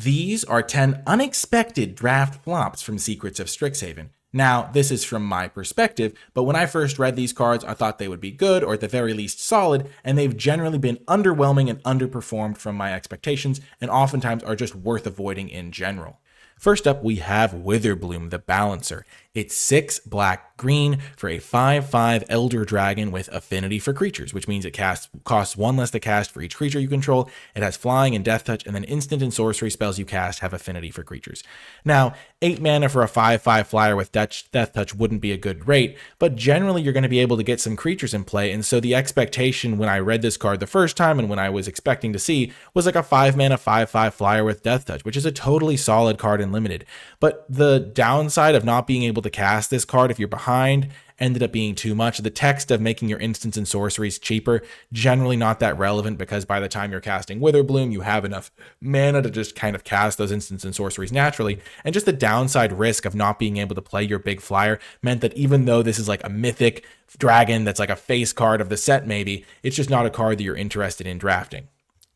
These are 10 unexpected draft flops from Secrets of Strixhaven. Now, this is from my perspective, but when I first read these cards, I thought they would be good, or at the very least solid, and they've generally been underwhelming and underperformed from my expectations, and oftentimes are just worth avoiding in general. First up, we have Witherbloom, the Balancer. It's 6 black green for a 5/5 Elder Dragon with affinity for creatures, which means it costs 1 less to cast for each creature you control. It has flying and death touch, and then instant and sorcery spells you cast have affinity for creatures. Now, 8 mana for a 5/5 flyer with death touch wouldn't be a good rate, but generally you're going to be able to get some creatures in play, and so the expectation when I read this card the first time and when I was expecting to see was like a 5 mana 5/5 flyer with death touch, which is a totally solid card in limited. But the downside of not being able to cast this card if you're behind ended up being too much. The text of making your instants and sorceries cheaper, generally not that relevant, because by the time you're casting Witherbloom, you have enough mana to just kind of cast those instants and sorceries naturally. And just the downside risk of not being able to play your big flyer meant that even though this is like a mythic dragon that's like a face card of the set maybe, it's just not a card that you're interested in drafting.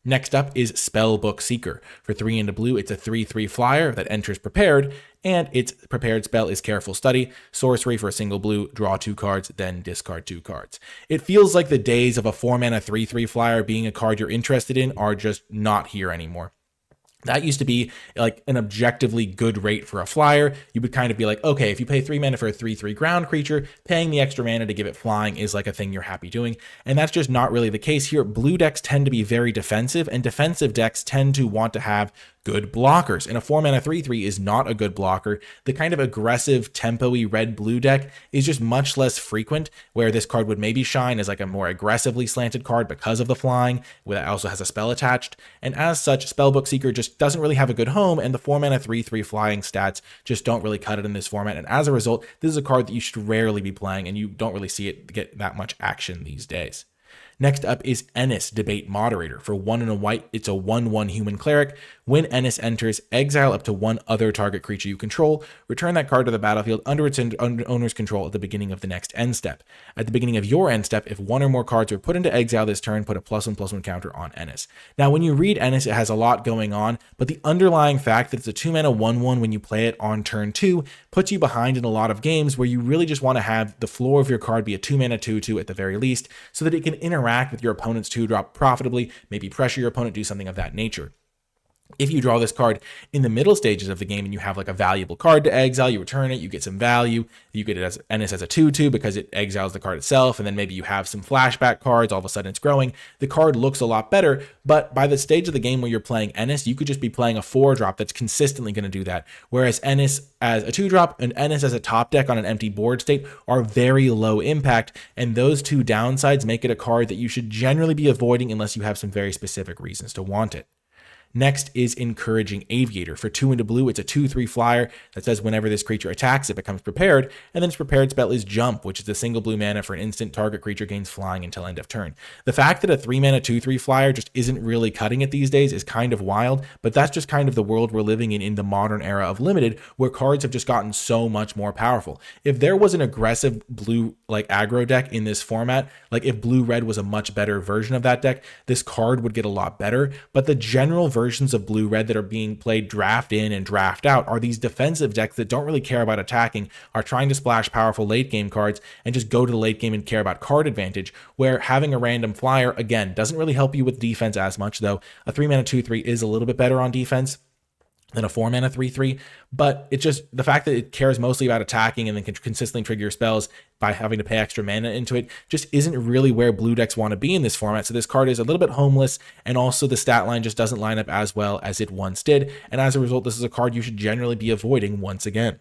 Next up is Spellbook Seeker. For 3 and a blue, it's a 3/3 flyer that enters prepared, and its prepared spell is Careful Study. Sorcery for a single blue, draw 2 cards, then discard 2 cards. It feels like the days of a 4 mana 3/3 flyer being a card you're interested in are just not here anymore. That used to be like an objectively good rate for a flyer. You would kind of be like, okay, if you pay 3 mana for a 3/3 ground creature, paying the extra mana to give it flying is like a thing you're happy doing. And that's just not really the case here. Blue decks tend to be very defensive, and defensive decks tend to want to have good blockers. And a 4 mana 3/3 is not a good blocker. The kind of aggressive tempo-y red-blue deck is just much less frequent, where this card would maybe shine as like a more aggressively slanted card because of the flying, where it also has a spell attached. And as such, Spellbook Seeker just doesn't really have a good home, and the 4 mana 3/3 flying stats just don't really cut it in this format. And as a result, this is a card that you should rarely be playing, and you don't really see it get that much action these days. Next up is Ennis, Debate Moderator. For 1 and a white, it's a 1/1 human cleric. When Ennis enters, exile up to 1 other target creature you control. Return that card to the battlefield under its owner's control at the beginning of the next end step. At the beginning of your end step, if 1 or more cards are put into exile this turn, put a +1/+1 counter on Ennis. Now, when you read Ennis, it has a lot going on, but the underlying fact that it's a 2 mana 1/1 when you play it on turn 2 puts you behind in a lot of games where you really just want to have the floor of your card be a 2 mana 2/2 at the very least, so that it can interact with your opponent's 2-drop profitably, maybe pressure your opponent, do something of that nature. If you draw this card in the middle stages of the game and you have like a valuable card to exile, you return it, you get some value, you get it as Ennis as a 2/2 because it exiles the card itself, and then maybe you have some flashback cards, all of a sudden it's growing. The card looks a lot better, but by the stage of the game where you're playing Ennis, you could just be playing a 4-drop that's consistently going to do that. Whereas Ennis as a 2-drop and Ennis as a top deck on an empty board state are very low impact, and those two downsides make it a card that you should generally be avoiding unless you have some very specific reasons to want it. Next is Encouraging Aviator. For 2 and a blue, it's a 2/3 flyer that says whenever this creature attacks, it becomes prepared, and then its prepared spell is Jump, which is a single blue mana for an instant target creature gains flying until end of turn. The fact that a 3 mana 2/3 flyer just isn't really cutting it these days is kind of wild, but that's just kind of the world we're living in the modern era of limited, where cards have just gotten so much more powerful. If there was an aggressive blue like aggro deck in this format, like if blue-red was a much better version of that deck, this card would get a lot better, but the general versions of blue-red that are being played draft in and draft out are these defensive decks that don't really care about attacking, are trying to splash powerful late game cards and just go to the late game and care about card advantage, where having a random flyer, again, doesn't really help you with defense as much, though a 3 mana 2/3 is a little bit better on defense than a 4 mana 3/3, but it's just the fact that it cares mostly about attacking and then can consistently trigger your spells by having to pay extra mana into it just isn't really where blue decks want to be in this format. So this card is a little bit homeless, and also the stat line just doesn't line up as well as it once did, and as a result, this is a card you should generally be avoiding once again.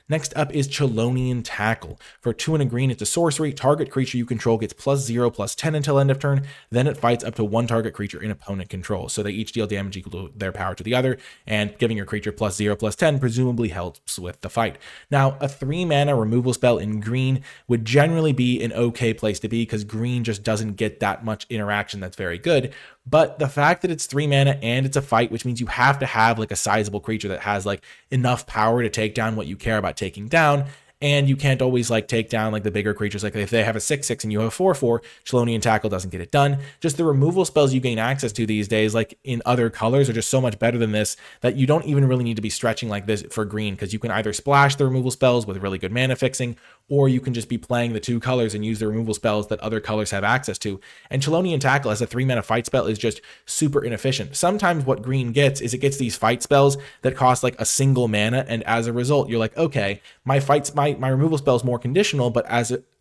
Next up is Chelonian Tackle. For 2 and a green, it's a sorcery. Target creature you control gets +0/+10 until end of turn. Then it fights up to 1 target creature in opponent control. So they each deal damage equal to their power to the other, and giving your creature +0/+10 presumably helps with the fight. Now, a 3 mana removal spell in green would generally be an okay place to be, because green just doesn't get that much interaction that's very good. But the fact that it's 3 mana and it's a fight, which means you have to have like a sizable creature that has like enough power to take down what you care about taking down, and you can't always like take down like the bigger creatures. Like if they have a 6/6 and you have a 4/4, Chelonian Tackle doesn't get it done. Just the removal spells you gain access to these days, like in other colors, are just so much better than this that you don't even really need to be stretching like this for green, because you can either splash the removal spells with really good mana fixing, or you can just be playing the two colors and use the removal spells that other colors have access to. And Chelonian Tackle as a 3-mana fight spell is just super inefficient. Sometimes what green gets is it gets these fight spells that cost like a single mana, and as a result, you're like, okay, my removal spell is more conditional, but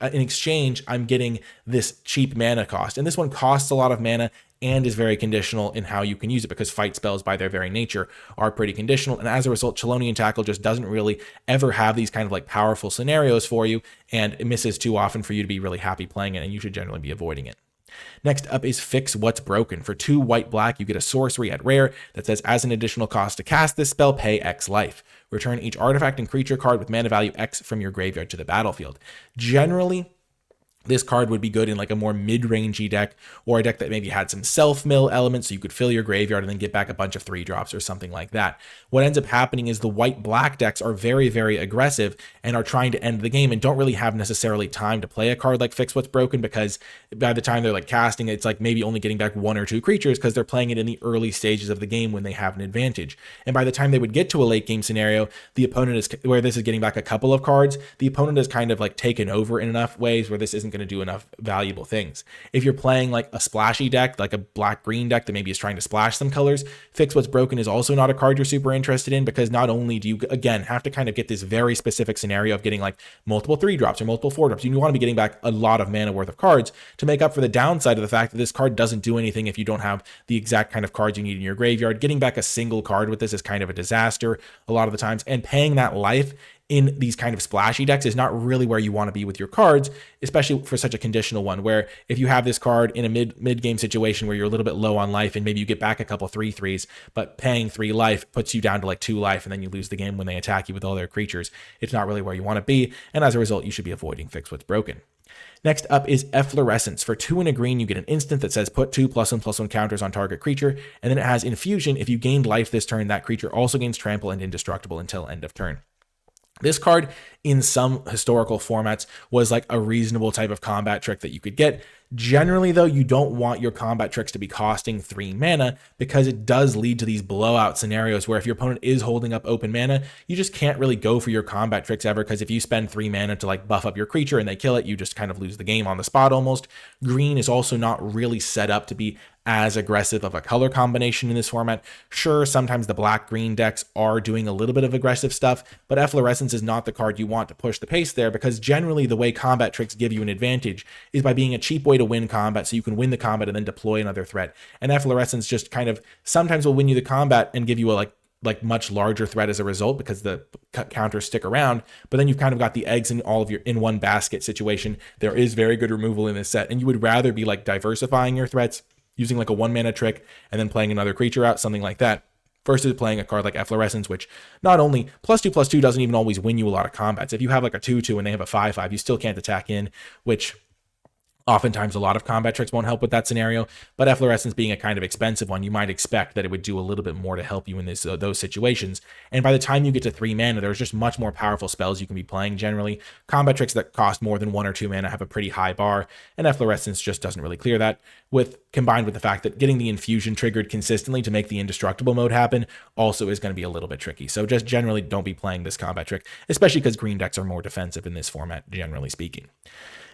in exchange, I'm getting this cheap mana cost. And this one costs a lot of mana and is very conditional in how you can use it, because fight spells by their very nature are pretty conditional. And as a result, Chelonian Tackle just doesn't really ever have these kind of like powerful scenarios for you, and it misses too often for you to be really happy playing it, and you should generally be avoiding it. Next up is Fix What's Broken. For 2 white/black, you get a sorcery at rare that says, as an additional cost to cast this spell, pay X life. Return each artifact and creature card with mana value X from your graveyard to the battlefield. Generally, this card would be good in like a more mid-rangey deck, or a deck that maybe had some self-mill elements so you could fill your graveyard and then get back a bunch of 3-drops or something like that. What ends up happening is the white-black decks are very, very aggressive and are trying to end the game and don't really have necessarily time to play a card like Fix What's Broken, because by the time they're like casting, it's like maybe only getting back 1 or 2 creatures because they're playing it in the early stages of the game when they have an advantage. And by the time they would get to a late game scenario, the opponent is, where this is getting back a couple of cards, the opponent is kind of like taken over in enough ways where this isn't going to do enough valuable things. If you're playing like a splashy deck, like a black-green deck that maybe is trying to splash some colors, Fix What's Broken is also not a card you're super interested in, because not only do you, again, have to kind of get this very specific scenario of getting like multiple 3-drops or multiple 4-drops, you want to be getting back a lot of mana worth of cards to make up for the downside of the fact that this card doesn't do anything if you don't have the exact kind of cards you need in your graveyard. Getting back a single card with this is kind of a disaster a lot of the times, and paying that life in these kind of splashy decks is not really where you want to be with your cards, especially for such a conditional one, where if you have this card in a mid-game situation where you're a little bit low on life and maybe you get back a couple 3/3s, but paying 3 life puts you down to like 2 life, and then you lose the game when they attack you with all their creatures. It's not really where you want to be, and as a result, you should be avoiding Fix What's Broken. Next up is Efflorescence. For 2 and a green, you get an instant that says put 2 +1/+1 counters on target creature, and then it has Infusion. If you gained life this turn, that creature also gains trample and indestructible until end of turn. This card, in some historical formats, was like a reasonable type of combat trick that you could get. Generally, though, you don't want your combat tricks to be costing 3 mana, because it does lead to these blowout scenarios where if your opponent is holding up open mana, you just can't really go for your combat tricks ever, because if you spend 3 mana to like buff up your creature and they kill it, you just kind of lose the game on the spot almost. Green is also not really set up to be as aggressive of a color combination in this format. Sure, sometimes the black-green decks are doing a little bit of aggressive stuff, but Efflorescence is not the card you want to push the pace there, because generally the way combat tricks give you an advantage is by being a cheap way to win combat, so you can win the combat and then deploy another threat. And Efflorescence just kind of sometimes will win you the combat and give you a like much larger threat as a result, because the counters stick around, but then you've kind of got the eggs in all of your in one basket situation. There is very good removal in this set, and you would rather be like diversifying your threats, using like a 1-mana trick and then playing another creature out, something like that, versus playing a card like Efflorescence, which not only +2/+2 doesn't even always win you a lot of combats. If you have like a 2/2 and they have a 5/5, you still can't attack in, which oftentimes a lot of combat tricks won't help with that scenario, but Efflorescence being a kind of expensive one, you might expect that it would do a little bit more to help you in those situations. And by the time you get to 3 mana, there's just much more powerful spells you can be playing generally. Combat tricks that cost more than 1 or 2 mana have a pretty high bar, and Efflorescence just doesn't really clear that, combined with the fact that getting the Infusion triggered consistently to make the indestructible mode happen also is going to be a little bit tricky. So just generally don't be playing this combat trick, especially because green decks are more defensive in this format, generally speaking.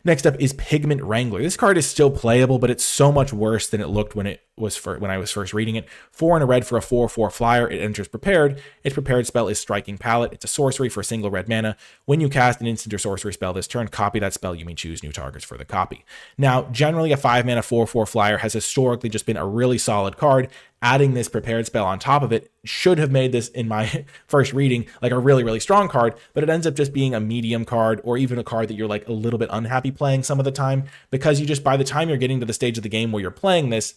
Next up is Pigment Wrangler. This card is still playable, but it's so much worse than it looked when I was first reading it. 4 and a red for a 4/4 flyer. It enters prepared. Its prepared spell is Striking Palette. It's a sorcery for a single red mana. When you cast an instant or sorcery spell this turn, copy that spell. You may choose new targets for the copy. Now, generally a 5-mana 4/4 flyer has historically just been a really solid card. Adding this prepared spell on top of it should have made this, in my first reading, like a really, really strong card, but it ends up just being a medium card, or even a card that you're like a little bit unhappy playing some of the time, because you just, by the time you're getting to the stage of the game where you're playing this,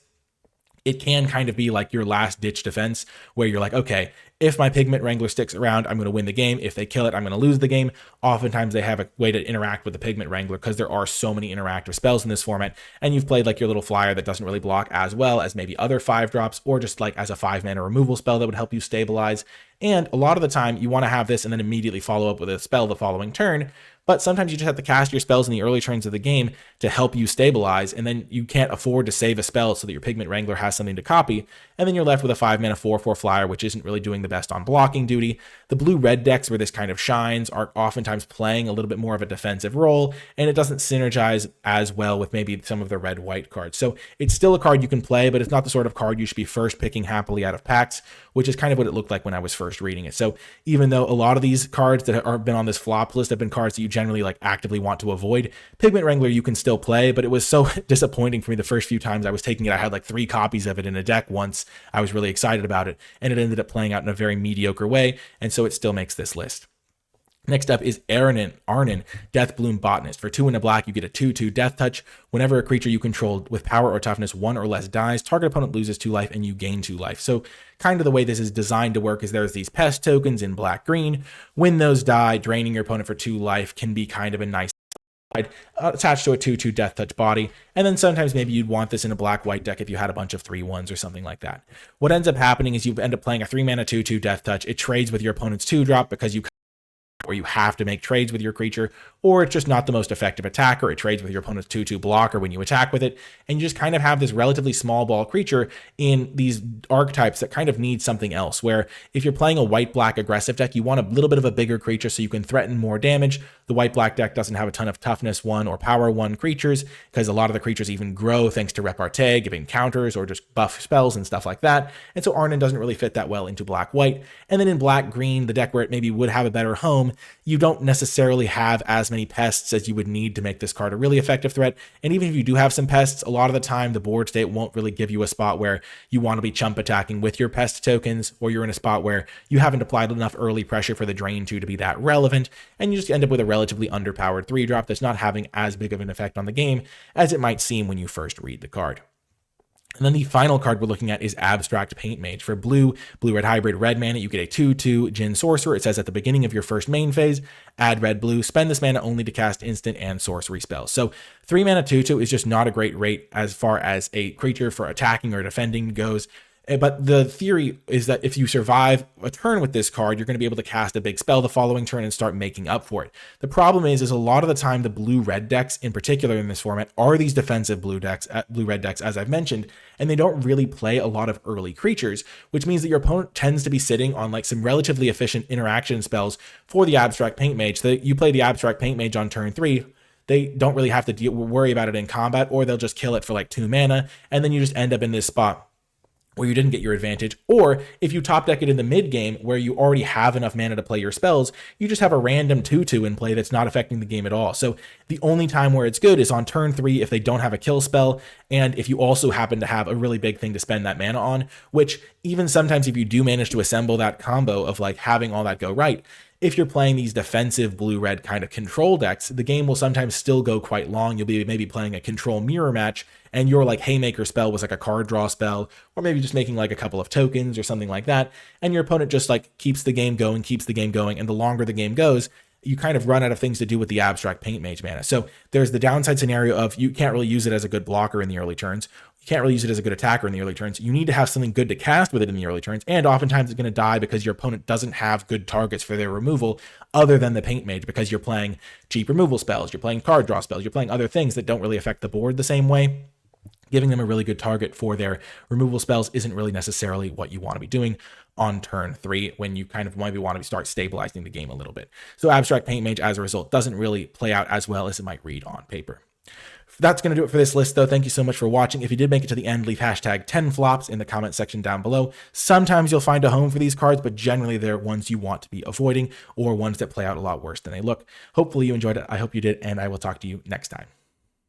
it can kind of be like your last ditch defense, where you're like, okay, if my Pigment Wrangler sticks around, I'm going to win the game. If they kill it, I'm going to lose the game. Oftentimes they have a way to interact with the Pigment Wrangler, because there are so many interactive spells in this format, and you've played like your little flyer that doesn't really block as well as maybe other 5-drops, or just like as a 5-mana removal spell that would help you stabilize. And a lot of the time, you want to have this and then immediately follow up with a spell the following turn. But sometimes you just have to cast your spells in the early turns of the game to help you stabilize, and then you can't afford to save a spell so that your Pigment Wrangler has something to copy, and then you're left with a 5-mana 4/4 flyer, which isn't really doing the best on blocking duty. The blue-red decks where this kind of shines are oftentimes playing a little bit more of a defensive role, and it doesn't synergize as well with maybe some of the red-white cards. So it's still a card you can play, but it's not the sort of card you should be first picking happily out of packs, which is kind of what it looked like when I was first reading it. So even though a lot of these cards that have been on this flop list have been cards that you generally like actively want to avoid, Pigment Wrangler you can still play, but it was so disappointing for me the first few times I was taking it. I had like 3 copies of it in a deck once. I was really excited about it, and it ended up playing out in a very mediocre way, and so it still makes this list. Next up is Arnon, Deathbloom Botanist. For 2 and a black, you get a 2/2 Death Touch. Whenever a creature you control with power or toughness 1 or less dies, target opponent loses 2 life and you gain 2 life. So kind of the way this is designed to work is there's these pest tokens in black-green. When those die, draining your opponent for 2 life can be kind of a nice attached to a 2/2 Death Touch body, and then sometimes maybe you'd want this in a black-white deck if you had a bunch of 3/1s or something like that. What ends up happening is you end up playing a 3-mana 2/2 Death Touch. It trades with your opponent's 2-drop because you have to make trades with your creature, or it's just not the most effective attacker. It trades with your opponent's 2/2 blocker when you attack with it, and you just kind of have this relatively small ball creature in these archetypes that kind of need something else, where if you're playing a white-black aggressive deck, you want a little bit of a bigger creature so you can threaten more damage. The white-black deck doesn't have a ton of toughness 1 or power 1 creatures, because a lot of the creatures even grow thanks to repartee, giving counters or just buff spells and stuff like that, and so Arnon doesn't really fit that well into black-white. And then in black-green, the deck where it maybe would have a better home, you don't necessarily have as many pests as you would need to make this card a really effective threat. And even if you do have some pests, a lot of the time the board state won't really give you a spot where you want to be chump attacking with your pest tokens, or you're in a spot where you haven't applied enough early pressure for the drain to be that relevant, and you just end up with a relatively underpowered 3-drop that's not having as big of an effect on the game as it might seem when you first read the card. And then the final card we're looking at is Abstract Paint Mage. For blue-red hybrid, red mana, you get a 2/2 Djinn Sorcerer. It says at the beginning of your first main phase, add red-blue, spend this mana only to cast instant and sorcery spells. So 3 mana 2/2 is just not a great rate as far as a creature for attacking or defending goes. But the theory is that if you survive a turn with this card, you're going to be able to cast a big spell the following turn and start making up for it. The problem is a lot of the time the blue-red decks, in particular in this format, are these defensive blue-red decks, as I've mentioned, and they don't really play a lot of early creatures, which means that your opponent tends to be sitting on like some relatively efficient interaction spells for the Abstract Paint Mage. So you play the Abstract Paint Mage on turn 3, they don't really have to worry about it in combat, or they'll just kill it for like 2 mana, and then you just end up in this spot where you didn't get your advantage. Or if you top deck it in the mid game where you already have enough mana to play your spells, you just have a random 2/2 in play that's not affecting the game at all. So the only time where it's good is on turn 3 if they don't have a kill spell, and if you also happen to have a really big thing to spend that mana on, which even sometimes if you do manage to assemble that combo of like having all that go right, if you're playing these defensive blue-red kind of control decks, the game will sometimes still go quite long. You'll be maybe playing a control mirror match, and your like Haymaker spell was like a card draw spell, or maybe just making like a couple of tokens or something like that, and your opponent just like keeps the game going, and the longer the game goes, you kind of run out of things to do with the Abstract Paint Mage mana. So there's the downside scenario of you can't really use it as a good blocker in the early turns. You can't really use it as a good attacker in the early turns. You need to have something good to cast with it in the early turns, and oftentimes it's going to die because your opponent doesn't have good targets for their removal other than the Paint Mage, because you're playing cheap removal spells, you're playing card draw spells, you're playing other things that don't really affect the board the same way. Giving them a really good target for their removal spells isn't really necessarily what you want to be doing on turn 3 when you kind of maybe want to start stabilizing the game a little bit. So Abstract Paint Mage, as a result, doesn't really play out as well as it might read on paper. That's going to do it for this list, though. Thank you so much for watching. If you did make it to the end, leave hashtag 10flops in the comment section down below. Sometimes you'll find a home for these cards, but generally they're ones you want to be avoiding, or ones that play out a lot worse than they look. Hopefully you enjoyed it. I hope you did, and I will talk to you next time.